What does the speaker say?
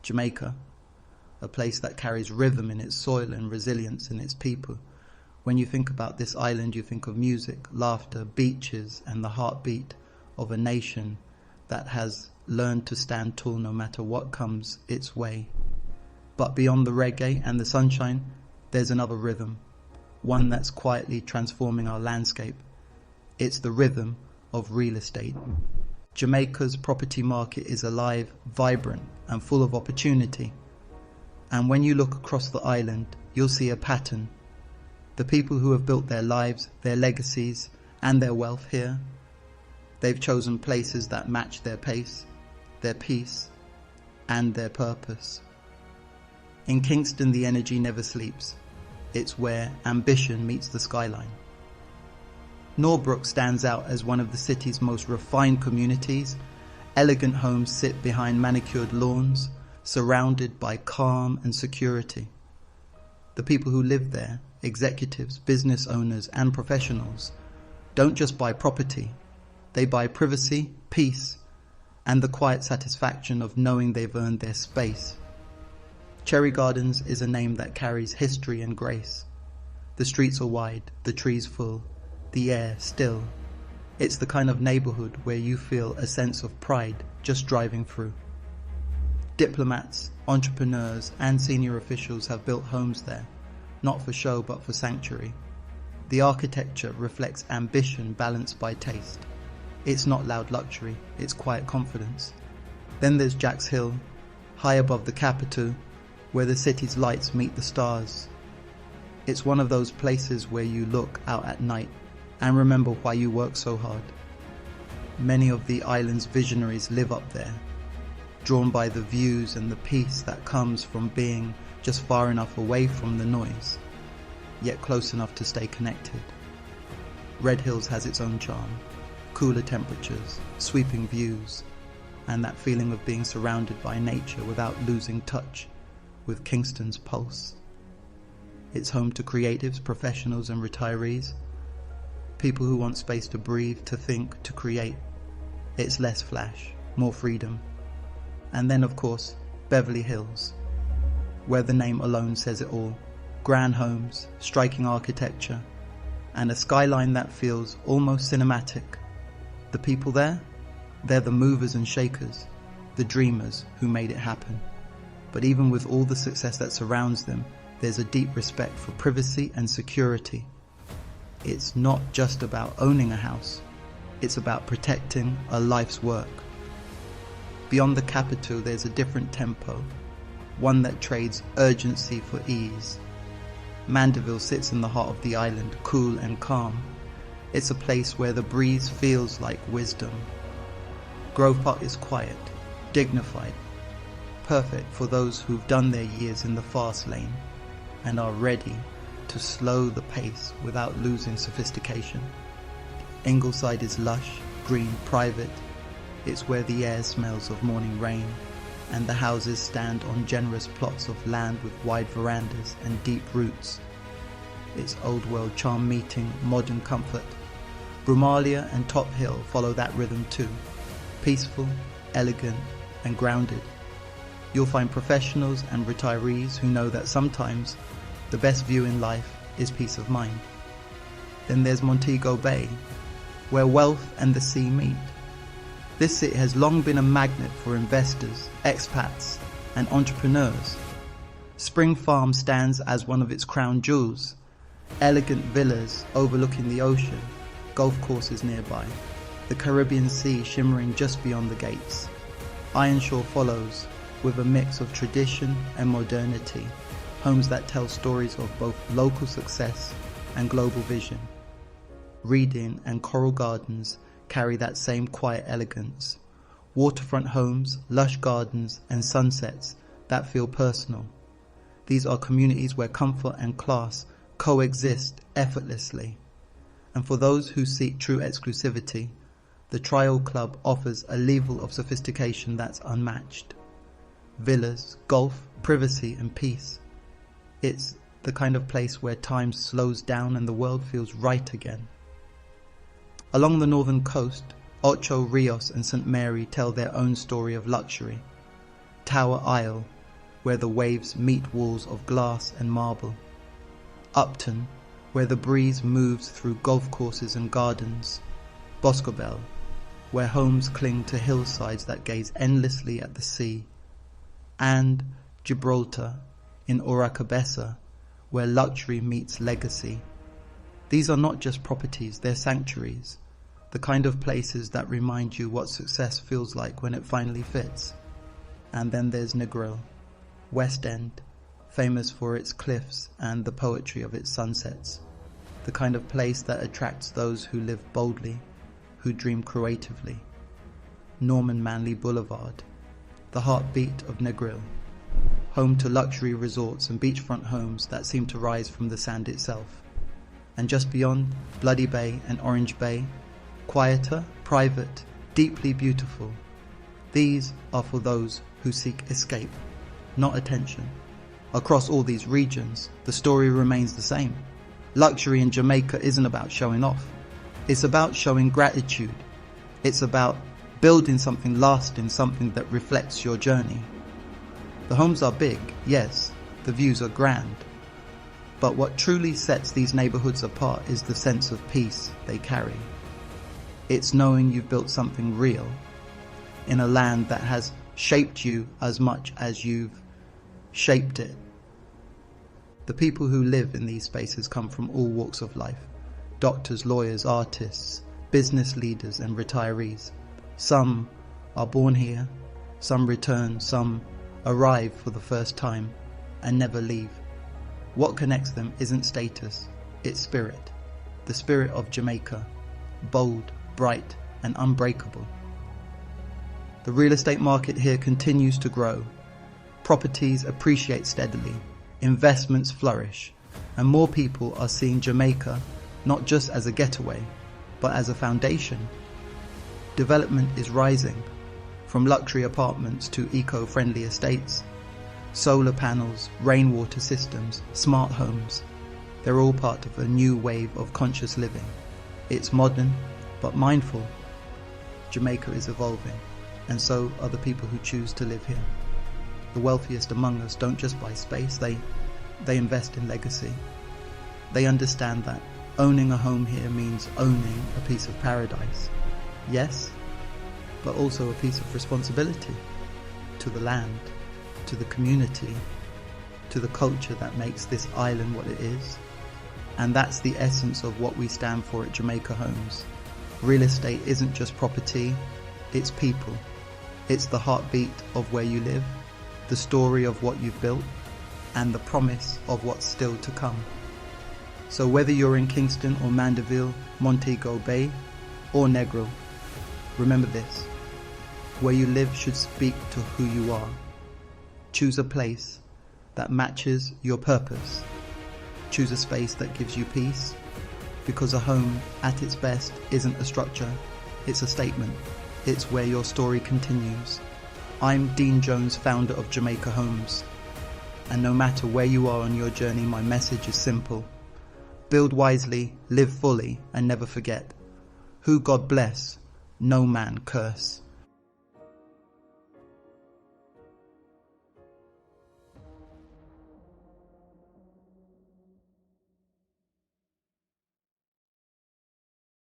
Jamaica, a place that carries rhythm in its soil and resilience in its people. When you think about this island, you think of music, laughter, beaches, and the heartbeat of a nation that has learned to stand tall no matter what comes its way. But beyond the reggae and the sunshine, there's another rhythm, one that's quietly transforming our landscape. It's the rhythm of real estate. Jamaica's property market is alive, vibrant, and full of opportunity. And when you look across the island, you'll see a pattern. The people who have built their lives, their legacies, and their wealth here, they've chosen places that match their pace, their peace, and their purpose. In Kingston, the energy never sleeps. It's where ambition meets the skyline. Norbrook stands out as one of the city's most refined communities. Elegant homes sit behind manicured lawns, surrounded by calm and security. The people who live there, executives, business owners, and professionals, don't just buy property. They buy privacy, peace, and the quiet satisfaction of knowing they've earned their space. Cherry Gardens is a name that carries history and grace. The streets are wide, the trees full, the air still. It's the kind of neighborhood where you feel a sense of pride just driving through. Diplomats, entrepreneurs, and senior officials have built homes there, not for show but for sanctuary. The architecture reflects ambition balanced by taste. It's not loud luxury, it's quiet confidence. Then there's Jack's Hill, high above the capital, where the city's lights meet the stars. It's one of those places where you look out at night and remember why you work so hard. Many of the island's visionaries live up there, drawn by the views and the peace that comes from being just far enough away from the noise, yet close enough to stay connected. Red Hills has its own charm, cooler temperatures, sweeping views, and that feeling of being surrounded by nature without losing touch with Kingston's pulse. It's home to creatives, professionals, and retirees, people who want space to breathe, to think, to create. It's less flash, more freedom. And then, of course, Beverly Hills, where the name alone says it all. Grand homes, striking architecture, and a skyline that feels almost cinematic. The people there? They're the movers and shakers, the dreamers who made it happen. But even with all the success that surrounds them, there's a deep respect for privacy and security. It's not just about owning a house, it's about protecting a life's work. Beyond the capital, there's a different tempo, one that trades urgency for ease. Mandeville sits in the heart of the island, cool and calm. It's a place where the breeze feels like wisdom. Grove Park is quiet, dignified, perfect for those who've done their years in the fast lane and are ready to slow the pace without losing sophistication. Ingleside is lush, green, private. It's where the air smells of morning rain, and the houses stand on generous plots of land with wide verandas and deep roots. It's old world charm meeting modern comfort. Brumalia and Top Hill follow that rhythm too, peaceful, elegant, and grounded. You'll find professionals and retirees who know that sometimes the best view in life is peace of mind. Then there's Montego Bay, where wealth and the sea meet. This city has long been a magnet for investors, expats, and entrepreneurs. Spring Farm stands as one of its crown jewels. Elegant villas overlooking the ocean, golf courses nearby, the Caribbean Sea shimmering just beyond the gates. Ironshore follows, with a mix of tradition and modernity, homes that tell stories of both local success and global vision. Reading and Coral Gardens carry that same quiet elegance. Waterfront homes, lush gardens, and sunsets that feel personal. These are communities where comfort and class coexist effortlessly. And for those who seek true exclusivity, the Trial Club offers a level of sophistication that's unmatched. Villas, golf, privacy, and peace. It's the kind of place where time slows down and the world feels right again. Along the northern coast, Ocho Rios and St. Mary tell their own story of luxury. Tower Isle, where the waves meet walls of glass and marble. Upton, where the breeze moves through golf courses and gardens. Boscobel, where homes cling to hillsides that gaze endlessly at the sea. And Gibraltar, in Oracabessa, where luxury meets legacy. These are not just properties, they're sanctuaries, the kind of places that remind you what success feels like when it finally fits. And then there's Negril, West End, famous for its cliffs and the poetry of its sunsets, the kind of place that attracts those who live boldly, who dream creatively. Norman Manley Boulevard, the heartbeat of Negril, home to luxury resorts and beachfront homes that seem to rise from the sand itself. And just beyond, Bloody Bay and Orange Bay, quieter, private, deeply beautiful. These are for those who seek escape, not attention. Across all these regions, the story remains the same. Luxury in Jamaica isn't about showing off. It's about showing gratitude. It's about building something lasting, something that reflects your journey. The homes are big, yes, the views are grand. But what truly sets these neighborhoods apart is the sense of peace they carry. It's knowing you've built something real in a land that has shaped you as much as you've shaped it. The people who live in these spaces come from all walks of life. Doctors, lawyers, artists, business leaders and retirees. Some are born here, some return, some arrive for the first time and never leave. What connects them isn't status, it's spirit. The spirit of Jamaica, bold, bright and unbreakable. The real estate market here continues to grow. Properties appreciate steadily, investments flourish, and more people are seeing Jamaica not just as a getaway, but as a foundation. Development is rising, from luxury apartments to eco-friendly estates. Solar panels, rainwater systems, smart homes. They're all part of a new wave of conscious living. It's modern, but mindful. Jamaica is evolving, and so are the people who choose to live here. The wealthiest among us don't just buy space, they invest in legacy. They understand that owning a home here means owning a piece of paradise. Yes, but also a piece of responsibility to the land, to the community, to the culture that makes this island what it is. And that's the essence of what we stand for at Jamaica Homes. Real estate isn't just property, it's people. It's the heartbeat of where you live, the story of what you've built, and the promise of what's still to come. So whether you're in Kingston or Mandeville, Montego Bay or Negril, remember this: where you live should speak to who you are. Choose a place that matches your purpose. Choose a space that gives you peace, because a home at its best isn't a structure, it's a statement. It's where your story continues. I'm Dean Jones, founder of Jamaica Homes. And no matter where you are on your journey, my message is simple. Build wisely, live fully, and never forget: who God bless, no man curse.